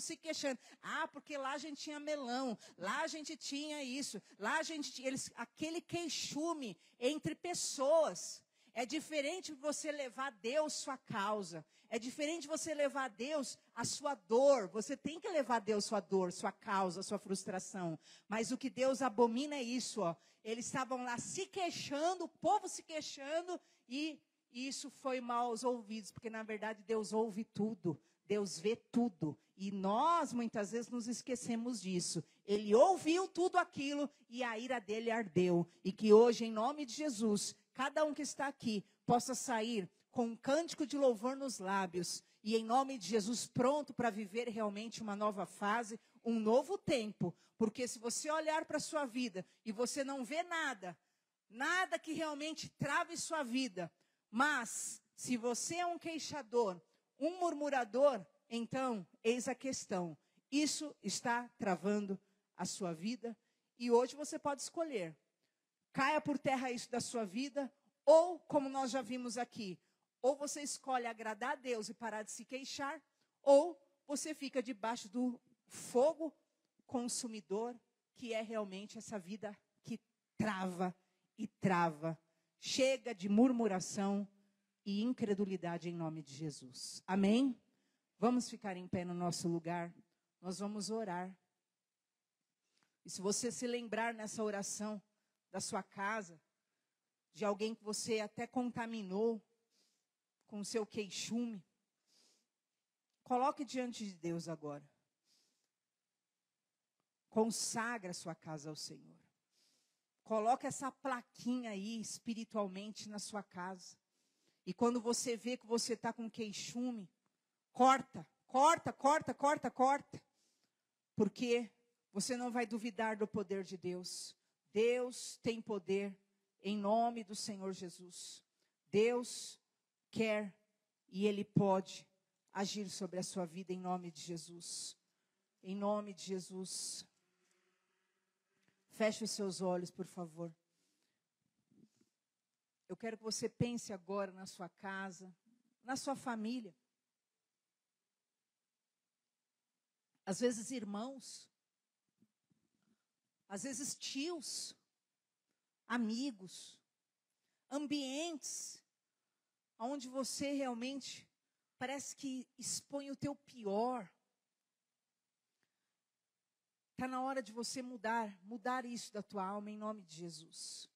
Ah, porque lá a gente tinha melão, lá a gente tinha isso, lá a gente tinha... aquele queixume entre pessoas. É diferente você levar a Deus sua causa. É diferente você levar a Deus a sua dor. Você tem que levar a Deus sua dor, sua causa, sua frustração. Mas o que Deus abomina é isso, ó. Eles estavam lá se queixando, o povo se queixando, e isso foi mal aos ouvidos, porque na verdade Deus ouve tudo. Deus vê tudo. E nós muitas vezes nos esquecemos disso. Ele ouviu tudo aquilo e a ira dele ardeu. E que hoje, em nome de Jesus, cada um que está aqui possa sair com um cântico de louvor nos lábios. E em nome de Jesus, pronto para viver realmente uma nova fase, um novo tempo. Porque se você olhar para a sua vida e você não vê nada que realmente trave sua vida, mas se você é um queixador, um murmurador, então, eis a questão. Isso está travando a sua vida. E hoje você pode escolher caia por terra isso da sua vida, ou, como nós já vimos aqui, ou você escolhe agradar a Deus e parar de se queixar, ou você fica debaixo do fogo consumidor, que é realmente essa vida que trava e trava. Chega de murmuração e incredulidade em nome de Jesus. Amém? Vamos ficar em pé no nosso lugar. Nós vamos orar. E se você se lembrar nessa oração da sua casa, de alguém que você até contaminou com o seu queixume, coloque diante de Deus agora. Consagra a sua casa ao Senhor. Coloque essa plaquinha aí espiritualmente na sua casa. E quando você vê que você está com queixume, corta. Porque você não vai duvidar do poder de Deus. Deus tem poder em nome do Senhor Jesus. Deus quer e Ele pode agir sobre a sua vida em nome de Jesus. Em nome de Jesus. Feche os seus olhos, por favor. Eu quero que você pense agora na sua casa, na sua família. Às vezes irmãos, às vezes tios, amigos, ambientes onde você realmente parece que expõe o teu pior. Está na hora de você mudar isso da tua alma em nome de Jesus.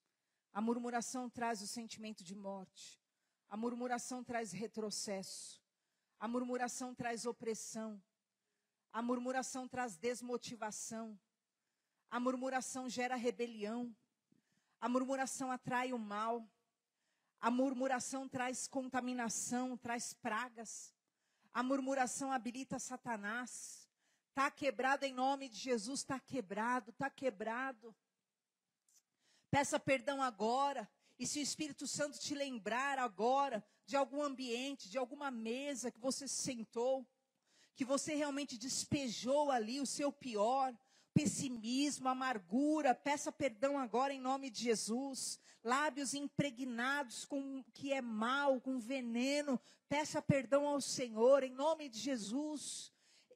A murmuração traz o sentimento de morte. A murmuração traz retrocesso. A murmuração traz opressão. A murmuração traz desmotivação. A murmuração gera rebelião. A murmuração atrai o mal. A murmuração traz contaminação, traz pragas. A murmuração habilita Satanás. Está quebrado em nome de Jesus, está quebrado. Peça perdão agora. E se o Espírito Santo te lembrar agora de algum ambiente, de alguma mesa que você se sentou, que você realmente despejou ali o seu pior, pessimismo, amargura, peça perdão agora em nome de Jesus. Lábios impregnados com o que é mal, com veneno, peça perdão ao Senhor em nome de Jesus.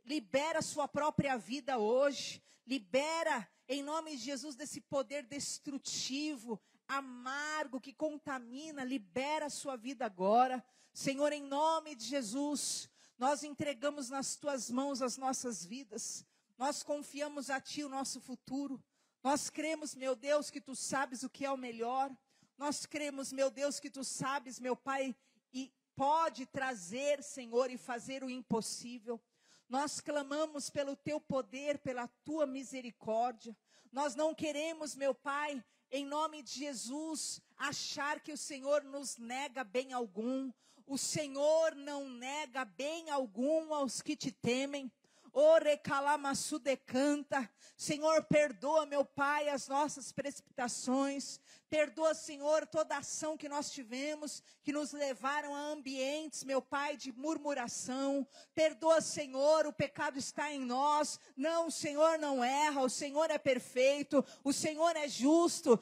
Libera a sua própria vida hoje. Libera, em nome de Jesus, desse poder destrutivo, amargo, que contamina. Libera a sua vida agora. Senhor, em nome de Jesus, nós entregamos nas tuas mãos as nossas vidas. Nós confiamos a ti o nosso futuro. Nós cremos, meu Deus, que tu sabes o que é o melhor. Nós cremos, meu Deus, que tu sabes, meu Pai, e pode trazer, Senhor, e fazer o impossível. Nós clamamos pelo teu poder, pela tua misericórdia. Nós não queremos, meu Pai, em nome de Jesus, achar que o Senhor nos nega bem algum. O Senhor não nega bem algum aos que te temem. Orecalamasudecanta. Senhor, perdoa, meu Pai, as nossas precipitações. Perdoa, Senhor, toda ação que nós tivemos, que nos levaram a ambientes, meu Pai, de murmuração. Perdoa, Senhor, o pecado está em nós. Não, o Senhor não erra, o Senhor é perfeito, o Senhor é justo.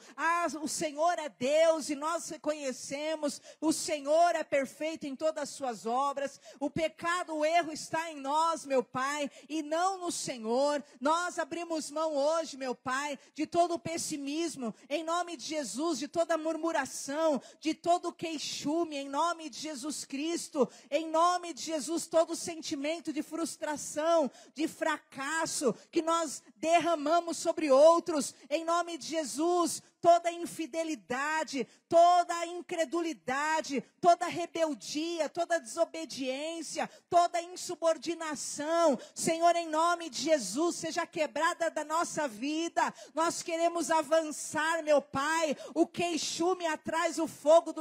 O Senhor é Deus e nós reconhecemos, o Senhor é perfeito em todas as suas obras. O pecado, o erro está em nós, meu Pai, e não no Senhor. Nós abrimos mão hoje, meu Pai, de todo o pessimismo, em nome de Jesus, de toda murmuração, de todo queixume, em nome de Jesus Cristo, em nome de Jesus, todo sentimento de frustração, de fracasso, que nós derramamos sobre outros, em nome de Jesus, toda infidelidade, toda incredulidade, toda rebeldia, toda desobediência, toda insubordinação, Senhor, em nome de Jesus, seja quebrada da nossa vida. Nós queremos avançar, meu Pai. O queixume atrai o fogo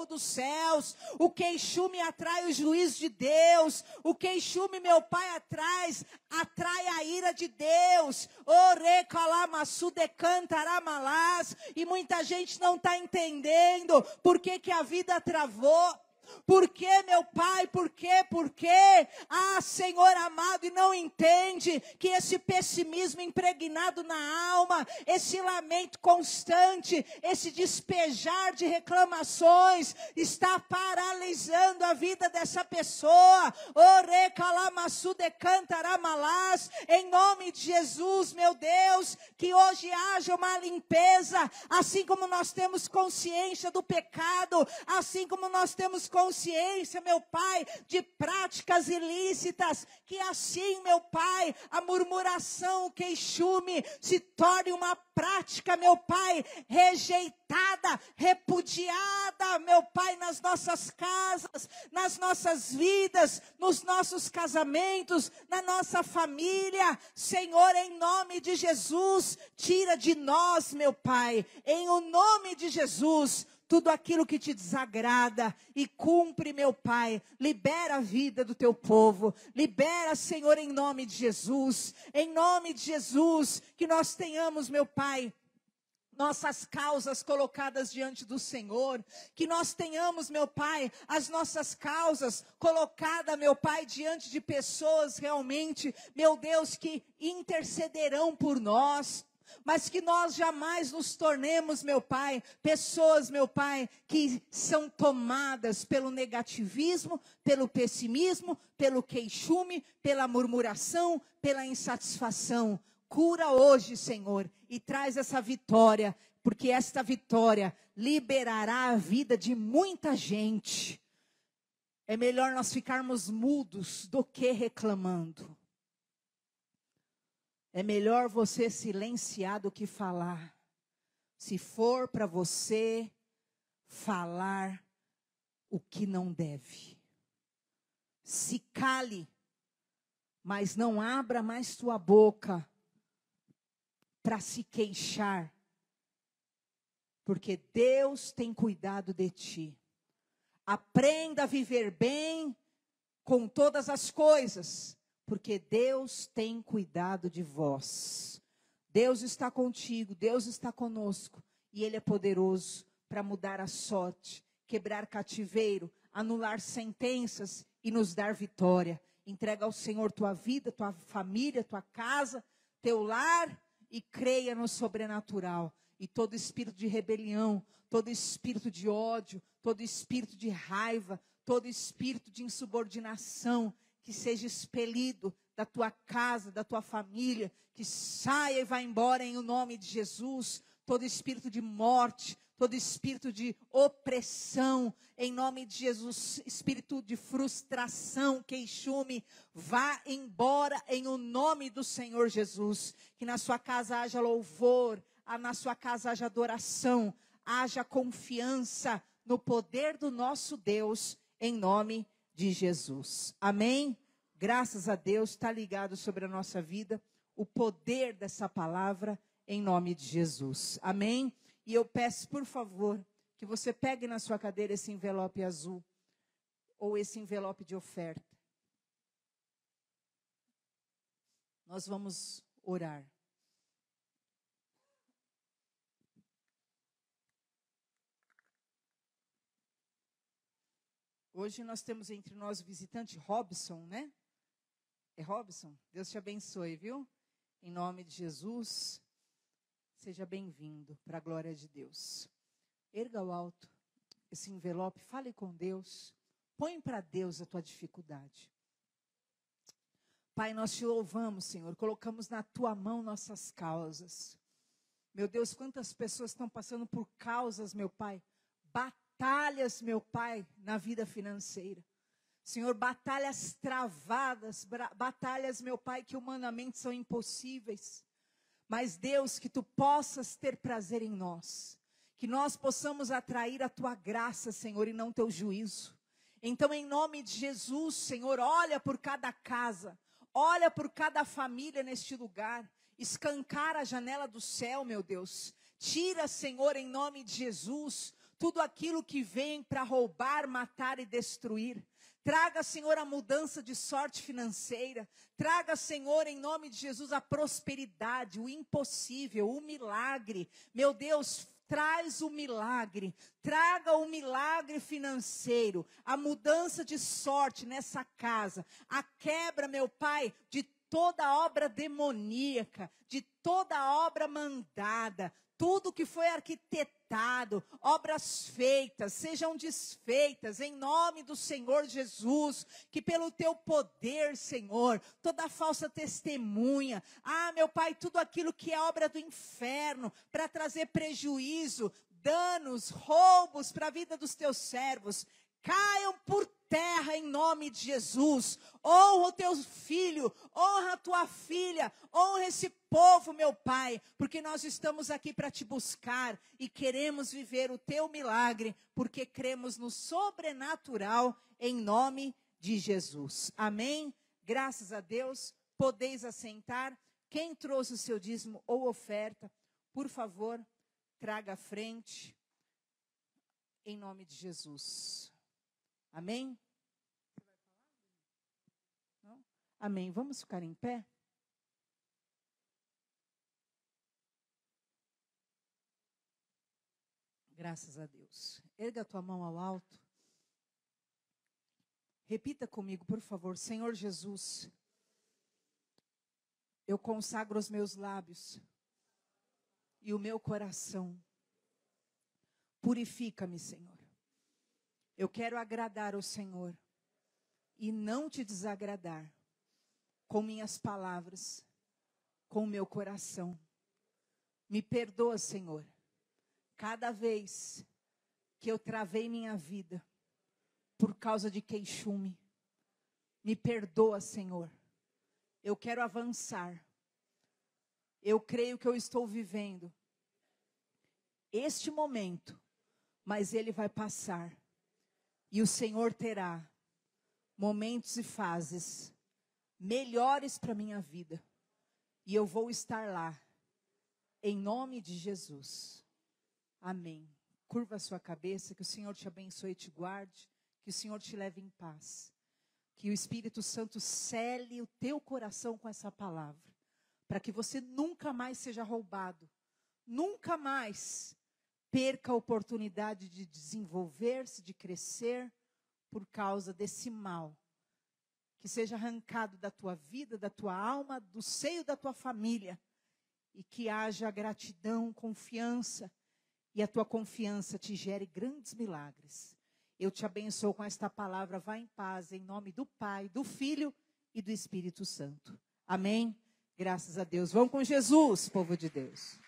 dos céus. O queixume atrai o juízo de Deus. O queixume, meu Pai, atrai a ira de Deus. E muita gente não está entendendo por que a vida travou. Por que, meu Pai? Por quê? Por quê? Ah, Senhor amado, e não entende que esse pessimismo impregnado na alma, esse lamento constante, esse despejar de reclamações, está paralisando a vida dessa pessoa. Ore calamaçu de cantaramalás, em nome de Jesus, meu Deus, que hoje haja uma limpeza, assim como nós temos consciência do pecado, assim como nós temos consciência, meu Pai, de práticas ilícitas, que assim, meu Pai, a murmuração, o queixume, se torne uma prática, meu Pai, rejeitada, repudiada, meu Pai, nas nossas casas, nas nossas vidas, nos nossos casamentos, na nossa família. Senhor, em nome de Jesus, tira de nós, meu Pai, em o nome de Jesus, tudo aquilo que te desagrada e cumpre, meu Pai, libera a vida do teu povo, libera, Senhor, em nome de Jesus, que nós tenhamos, meu Pai, nossas causas colocadas diante do Senhor, que nós tenhamos, meu Pai, as nossas causas colocadas, meu Pai, diante de pessoas realmente, meu Deus, que intercederão por nós. Mas que nós jamais nos tornemos, meu Pai, pessoas, meu Pai, que são tomadas pelo negativismo, pelo pessimismo, pelo queixume, pela murmuração, pela insatisfação. Cura hoje, Senhor, e traz essa vitória, porque esta vitória liberará a vida de muita gente. É melhor nós ficarmos mudos do que reclamando. É melhor você silenciar do que falar. Se for para você falar o que não deve. Se cale, mas não abra mais tua boca para se queixar. Porque Deus tem cuidado de ti. Aprenda a viver bem com todas as coisas. Porque Deus tem cuidado de vós. Deus está contigo, Deus está conosco. E Ele é poderoso para mudar a sorte, quebrar cativeiro, anular sentenças e nos dar vitória. Entrega ao Senhor tua vida, tua família, tua casa, teu lar e creia no sobrenatural. E todo espírito de rebelião, todo espírito de ódio, todo espírito de raiva, todo espírito de insubordinação, que seja expelido da tua casa, da tua família, que saia e vá embora em o nome de Jesus. Todo espírito de morte, todo espírito de opressão, em nome de Jesus, espírito de frustração, queixume, vá embora em o nome do Senhor Jesus. Que na sua casa haja louvor, na sua casa haja adoração, haja confiança no poder do nosso Deus, em nome de Jesus. Amém? Graças a Deus, está ligado sobre a nossa vida o poder dessa palavra em nome de Jesus. Amém? E eu peço, por favor, que você pegue na sua cadeira esse envelope azul ou esse envelope de oferta. Nós vamos orar. Hoje nós temos entre nós o visitante Robson, né? É Robson? Deus te abençoe, viu? Em nome de Jesus, seja bem-vindo para a glória de Deus. Erga ao alto esse envelope, fale com Deus, põe para Deus a tua dificuldade. Pai, nós te louvamos, Senhor, colocamos na tua mão nossas causas. Meu Deus, quantas pessoas estão passando por causas, meu Pai, batalhas, meu Pai, na vida financeira. Senhor, batalhas travadas, batalhas, meu Pai, que humanamente são impossíveis. Mas, Deus, que Tu possas ter prazer em nós. Que nós possamos atrair a Tua graça, Senhor, e não Teu juízo. Então, em nome de Jesus, Senhor, olha por cada casa, olha por cada família neste lugar. Escancara a janela do céu, meu Deus. Tira, Senhor, em nome de Jesus, tudo aquilo que vem para roubar, matar e destruir. Traga, Senhor, a mudança de sorte financeira. Traga, Senhor, em nome de Jesus, a prosperidade, o impossível, o milagre. Meu Deus, traz o milagre, traga o milagre financeiro, a mudança de sorte nessa casa, a quebra, meu Pai, de toda obra demoníaca, de toda obra mandada, tudo que foi arquitetado, obras feitas, sejam desfeitas em nome do Senhor Jesus, que pelo teu poder, Senhor, toda falsa testemunha, meu Pai, tudo aquilo que é obra do inferno, para trazer prejuízo, danos, roubos para a vida dos teus servos, caiam por terra em nome de Jesus. Honra o teu filho, honra a tua filha, honra esse povo, meu Pai, porque nós estamos aqui para te buscar e queremos viver o teu milagre, porque cremos no sobrenatural em nome de Jesus. Amém? Graças a Deus, podeis assentar. Quem trouxe o seu dízimo ou oferta, por favor, traga à frente, em nome de Jesus. Amém? Não? Amém. Vamos ficar em pé? Graças a Deus. Erga a tua mão ao alto. Repita comigo, por favor. Senhor Jesus, eu consagro os meus lábios e o meu coração. Purifica-me, Senhor. Eu quero agradar o Senhor e não te desagradar com minhas palavras, com o meu coração. Me perdoa, Senhor, cada vez que eu travei minha vida por causa de queixume. Me perdoa, Senhor. Eu quero avançar. Eu creio que eu estou vivendo este momento, mas ele vai passar. E o Senhor terá momentos e fases melhores para a minha vida. E eu vou estar lá, em nome de Jesus. Amém. Curva a sua cabeça, que o Senhor te abençoe e te guarde, que o Senhor te leve em paz. Que o Espírito Santo cele o teu coração com essa palavra, para que você nunca mais seja roubado, nunca mais perca a oportunidade de desenvolver-se, de crescer, por causa desse mal. Que seja arrancado da tua vida, da tua alma, do seio da tua família. E que haja gratidão, confiança. E a tua confiança te gere grandes milagres. Eu te abençoo com esta palavra. Vá em paz, em nome do Pai, do Filho e do Espírito Santo. Amém? Graças a Deus. Vão com Jesus, povo de Deus.